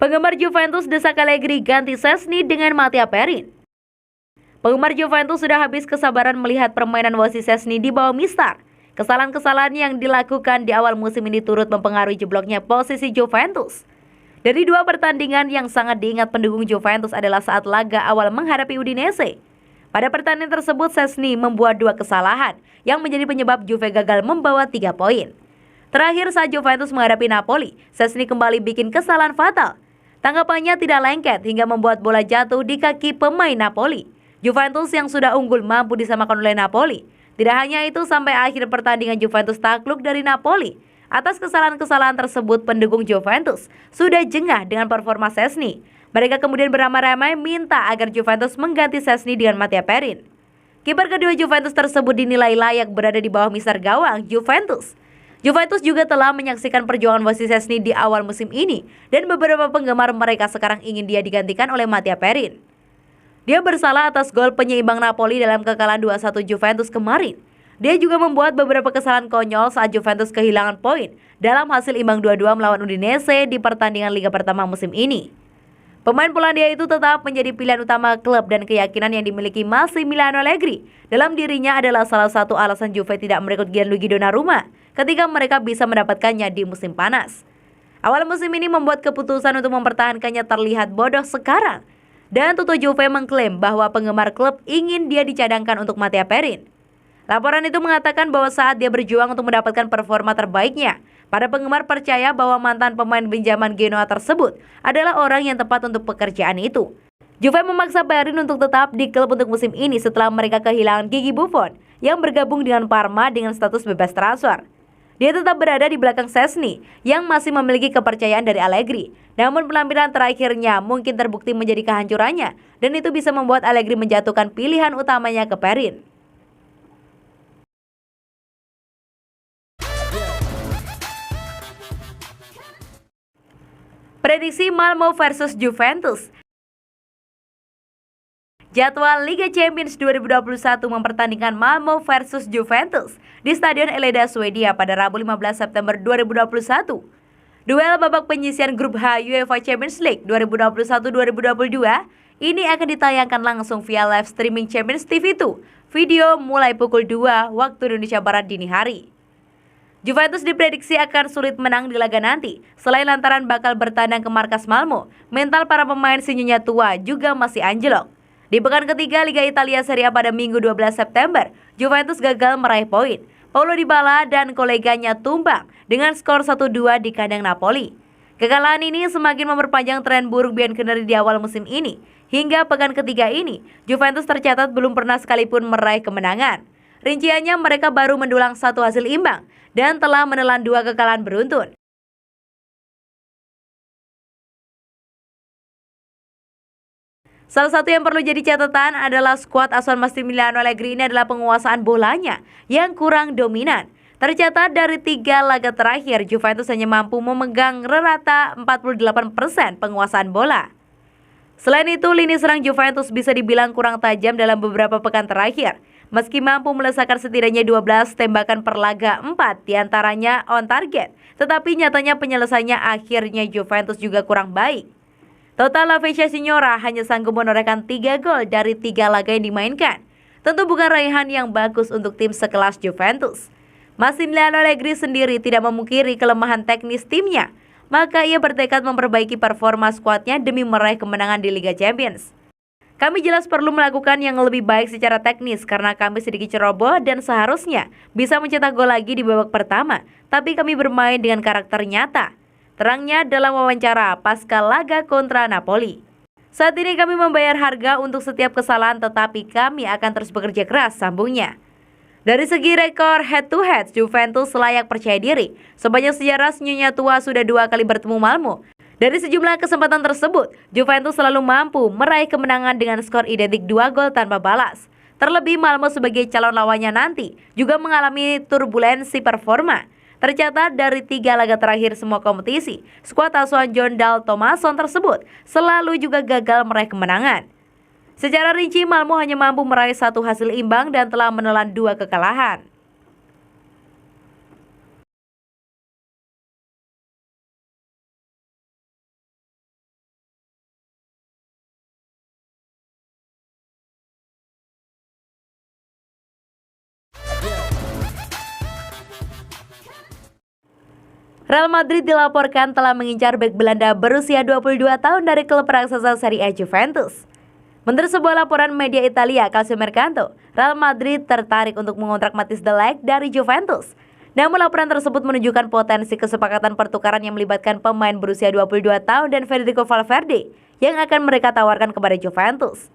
Penggemar Juventus desak Allegri ganti Szczęsny dengan Mattia Perin. Penggemar Juventus sudah habis kesabaran melihat permainan wasit Szczęsny di bawah Mister. Kesalahan-kesalahan yang dilakukan di awal musim ini turut mempengaruhi jebloknya posisi Juventus. Dari dua pertandingan yang sangat diingat pendukung Juventus adalah saat laga awal menghadapi Udinese. Pada pertandingan tersebut, Szczęsny membuat dua kesalahan yang menjadi penyebab Juve gagal membawa 3 poin. Terakhir saat Juventus menghadapi Napoli, Szczęsny kembali bikin kesalahan fatal. Tanggapannya tidak lengket hingga membuat bola jatuh di kaki pemain Napoli. Juventus yang sudah unggul mampu disamakan oleh Napoli. Tidak hanya itu, sampai akhir pertandingan Juventus takluk dari Napoli. Atas kesalahan-kesalahan tersebut, pendukung Juventus sudah jengah dengan performa Szczęsny. Mereka kemudian beramai-ramai minta agar Juventus mengganti Szczęsny dengan Mattia Perin. Kiper kedua Juventus tersebut dinilai layak berada di bawah mister gawang Juventus. Juventus juga telah menyaksikan perjuangan wasit Szczęsny di awal musim ini dan beberapa penggemar mereka sekarang ingin dia digantikan oleh Mattia Perin. Dia bersalah atas gol penyeimbang Napoli dalam kekalahan 2-1 Juventus kemarin. Dia juga membuat beberapa kesalahan konyol saat Juventus kehilangan poin dalam hasil imbang 2-2 melawan Udinese di pertandingan Liga pertama musim ini. Pemain Polandia itu tetap menjadi pilihan utama klub dan keyakinan yang dimiliki Massimiliano Allegri dalam dirinya adalah salah satu alasan Juve tidak merekrut Gianluigi Donnarumma ketika mereka bisa mendapatkannya di musim panas. Awal musim ini membuat keputusan untuk mempertahankannya terlihat bodoh sekarang. Dan Toto Juve mengklaim bahwa penggemar klub ingin dia dicadangkan untuk Mattia Perin. Laporan itu mengatakan bahwa saat dia berjuang untuk mendapatkan performa terbaiknya, para penggemar percaya bahwa mantan pemain pinjaman Genoa tersebut adalah orang yang tepat untuk pekerjaan itu. Juve memaksa Perin untuk tetap di klub untuk musim ini setelah mereka kehilangan Gigi Buffon yang bergabung dengan Parma dengan status bebas transfer. Dia tetap berada di belakang Szczęsny yang masih memiliki kepercayaan dari Allegri. Namun penampilan terakhirnya mungkin terbukti menjadi kehancurannya dan itu bisa membuat Allegri menjatuhkan pilihan utamanya ke Perin. Prediksi Malmo versus Juventus. Jadwal Liga Champions 2021 mempertandingkan Malmo versus Juventus di Stadion Eleda, Swedia pada Rabu 15 September 2021. Duel babak penyisian grup H UEFA Champions League 2021-2022 ini akan ditayangkan langsung via live streaming Champions TV 2 video mulai pukul 2 waktu Indonesia Barat dini hari. Juventus diprediksi akan sulit menang di laga nanti. Selain lantaran bakal bertandang ke markas Malmo, mental para pemain sinyonya tua juga masih anjlok. Di pekan ketiga Liga Italia Serie A pada Minggu 12 September, Juventus gagal meraih poin. Paulo Dybala dan koleganya tumbang dengan skor 1-2 di kandang Napoli. Kekalahan ini semakin memperpanjang tren buruk Bianconeri di awal musim ini. Hingga pekan ketiga ini, Juventus tercatat belum pernah sekalipun meraih kemenangan. Rinciannya, mereka baru mendulang 1 hasil imbang dan telah menelan 2 kekalahan beruntun. Salah satu yang perlu jadi catatan adalah skuad asuhan Massimiliano Allegri ini adalah penguasaan bolanya yang kurang dominan. Tercatat dari 3 laga terakhir, Juventus hanya mampu memegang rata 48% penguasaan bola. Selain itu, lini serang Juventus bisa dibilang kurang tajam dalam beberapa pekan terakhir. Meski mampu melesakkan setidaknya 12 tembakan per laga, 4 diantaranya on target. Tetapi nyatanya penyelesaiannya akhirnya Juventus juga kurang baik. Total La Vecchia Signora hanya sanggup menorehkan 3 gol dari 3 laga yang dimainkan. Tentu bukan raihan yang bagus untuk tim sekelas Juventus. Massimiliano Allegri sendiri tidak memungkiri kelemahan teknis timnya, maka ia bertekad memperbaiki performa skuadnya demi meraih kemenangan di Liga Champions. Kami jelas perlu melakukan yang lebih baik secara teknis karena kami sedikit ceroboh dan seharusnya bisa mencetak gol lagi di babak pertama, tapi kami bermain dengan karakter nyata. Terangnya dalam wawancara pasca laga kontra Napoli. Saat ini kami membayar harga untuk setiap kesalahan tetapi kami akan terus bekerja keras, sambungnya. Dari segi rekor head-to-head, Juventus layak percaya diri. Sepanjang sejarah sinyonya tua sudah 2 kali bertemu Malmo. Dari sejumlah kesempatan tersebut, Juventus selalu mampu meraih kemenangan dengan skor identik 2 gol tanpa balas. Terlebih Malmo sebagai calon lawannya nanti juga mengalami turbulensi performa. Tercatat dari 3 laga terakhir semua kompetisi, skuad asuhan Jon Dahl Tomasson tersebut selalu juga gagal meraih kemenangan. Secara rinci, Malmo hanya mampu meraih 1 hasil imbang dan telah menelan 2 kekalahan. Real Madrid dilaporkan telah mengincar bek Belanda berusia 22 tahun dari klub raksasa Serie A Juventus. Menurut sebuah laporan media Italia Calciomercato, Real Madrid tertarik untuk mengontrak Matthijs de Ligt dari Juventus. Namun laporan tersebut menunjukkan potensi kesepakatan pertukaran yang melibatkan pemain berusia 22 tahun dan Federico Valverde yang akan mereka tawarkan kepada Juventus.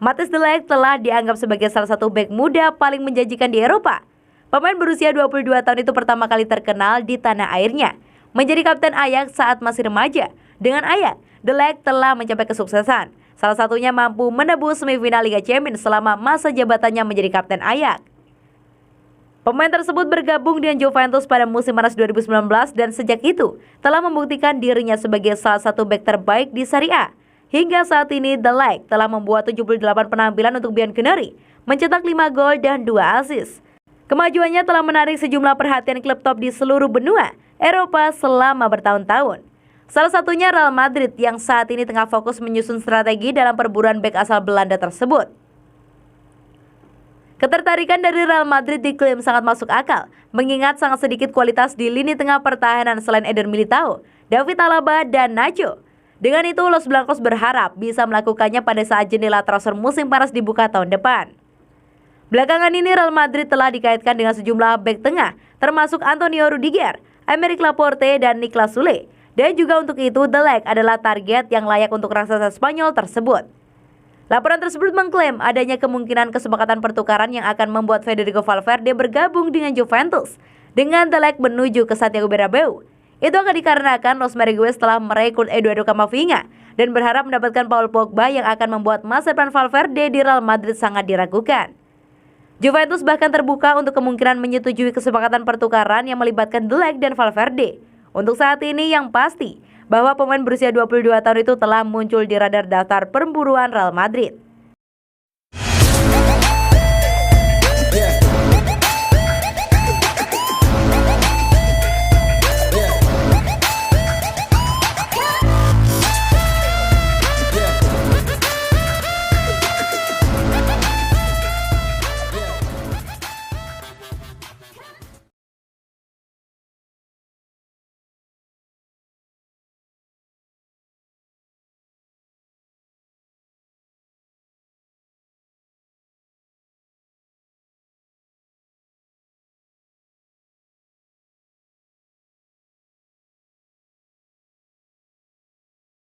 Matthijs de Ligt telah dianggap sebagai salah satu bek muda paling menjanjikan di Eropa. Pemain berusia 22 tahun itu pertama kali terkenal di tanah airnya, menjadi kapten Ajax saat masih remaja. Dengan Ajax, de Ligt telah mencapai kesuksesan. Salah satunya mampu menebus semifinal Liga Champions selama masa jabatannya menjadi kapten Ajax. Pemain tersebut bergabung dengan Juventus pada musim panas 2019 dan sejak itu telah membuktikan dirinya sebagai salah satu bek terbaik di Serie A. Hingga saat ini, de Ligt telah membuat 78 penampilan untuk Bianconeri, mencetak 5 gol dan 2 assist. Kemajuannya telah menarik sejumlah perhatian klub top di seluruh benua Eropa selama bertahun-tahun. Salah satunya Real Madrid yang saat ini tengah fokus menyusun strategi dalam perburuan bek asal Belanda tersebut. Ketertarikan dari Real Madrid diklaim sangat masuk akal, mengingat sangat sedikit kualitas di lini tengah pertahanan selain Eder Militao, David Alaba, dan Nacho. Dengan itu, Los Blancos berharap bisa melakukannya pada saat jendela transfer musim panas dibuka tahun depan. Belakangan ini Real Madrid telah dikaitkan dengan sejumlah bek tengah, termasuk Antonio Rudiger, Aymeric Laporte, dan Niklas Sule. Dan juga untuk itu, de Ligt adalah target yang layak untuk raksasa Spanyol tersebut. Laporan tersebut mengklaim adanya kemungkinan kesepakatan pertukaran yang akan membuat Federico Valverde bergabung dengan Juventus dengan de Ligt menuju ke Santiago Bernabeu. Itu akan dikarenakan Los Merengues telah merekrut Eduardo Camavinga dan berharap mendapatkan Paul Pogba yang akan membuat masa depan Valverde di Real Madrid sangat diragukan. Juventus bahkan terbuka untuk kemungkinan menyetujui kesepakatan pertukaran yang melibatkan de Ligt dan Valverde. Untuk saat ini yang pasti bahwa pemain berusia 22 tahun itu telah muncul di radar daftar pemburuan Real Madrid.